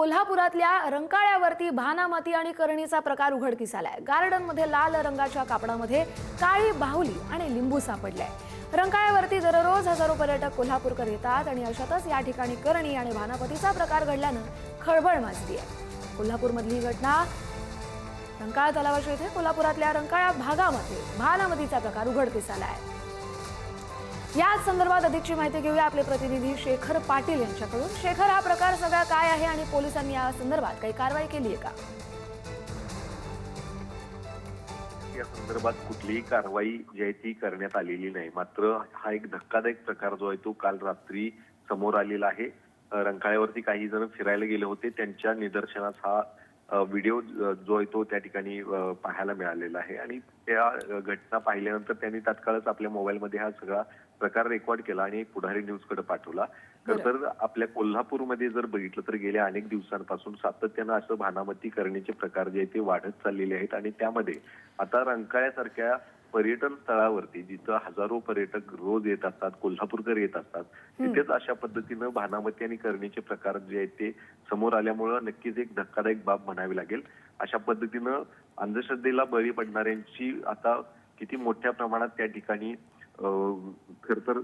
कोल्हापुरातल्या रंकाळ्यावरती भानामती आणि करणीचा प्रकार उघडकीस आलाय। गार्डनमध्ये लाल रंगाच्या कापडामध्ये काळी बाहुली आणि लिंबू सापडलाय। रंकाळ्यावरती दररोज हजारो पर्यटक कोल्हापूरकर येतात आणि अशातच या ठिकाणी करणी आणि भानामतीचा प्रकार घडल्यानं खळबळ माजली आहे। कोल्हापूरमधली घटना रंकाळा तलावाच्या इथे कोल्हापुरातल्या रंकाळा भागामध्ये भानामतीचा प्रकार उघडकीस आलाय। याच संदर्भात अधिकची माहिती घेऊया आपले प्रतिनिधी शेखर पाटील यांच्याकडून। शेखर, हा प्रकार सगळा काय आहे आणि पोलिसांनी या संदर्भात काही कारवाई केली आहे का? या संदर्भात कुठलीही कारवाई जी आहे ती करण्यात आलेली नाही। मात्र हा एक धक्कादायक प्रकार जो आहे तो काल रात्री समोर आलेला आहे। रंकाळ्यावरती काही जण फिरायला गेले होते, त्यांच्या निदर्शनास हा व्हिडिओ जो आहे तो त्या ठिकाणी पाहायला मिळालेला आहे आणि त्या घटना पाहिल्यानंतर त्यांनी तात्काळच आपल्या मोबाईलमध्ये हा सगळा प्रकार रेकॉर्ड केला आणि पुढारी न्यूजकडे पाठवला। तर आपल्या कोल्हापूरमध्ये जर बघितलं तर गेल्या अनेक दिवसांपासून सातत्यानं असं भानामती करण्याचे प्रकार जे आहेत ते वाढत चाललेले आहेत आणि त्यामध्ये आता रंकाळ्यासारख्या पर्यटन स्थळावरती जिथं हजारो पर्यटक रोज येत असतात, कोल्हापूरकर येत असतात, तिथेच अशा पद्धतीनं भानामती आणि करणीचे प्रकार जे आहेत ते समोर आल्यामुळं नक्कीच एक धक्कादायक बाब म्हणावी लागेल। अशा पद्धतीनं अंधश्रद्धेला बळी पडणाऱ्यांची आता किती मोठ्या प्रमाणात त्या ठिकाणी खर तर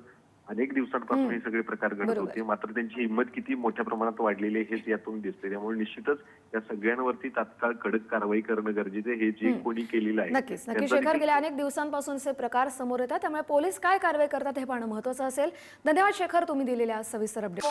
अनेक दिवसांपासून हे सगळे प्रकार घडत होते, मात्र त्यांची हिंमत किती मोठ्या प्रमाणात वाढलेली आहे हेच यातून दिसते। त्यामुळे निश्चितच या सगळ्यांवरती तात्काळ कडक कारवाई करणं गरजेचं आहे। हे जे कोणी केलेलं आहे नक्कीच शेखर, गेल्या अनेक दिवसांपासून हे प्रकार समोर येतात, त्यामुळे पोलीस काय कारवाई करतात हे पाहणं महत्त्वाचं असेल। धन्यवाद शेखर, तुम्ही दिलेल्या सविस्तर अपडेट।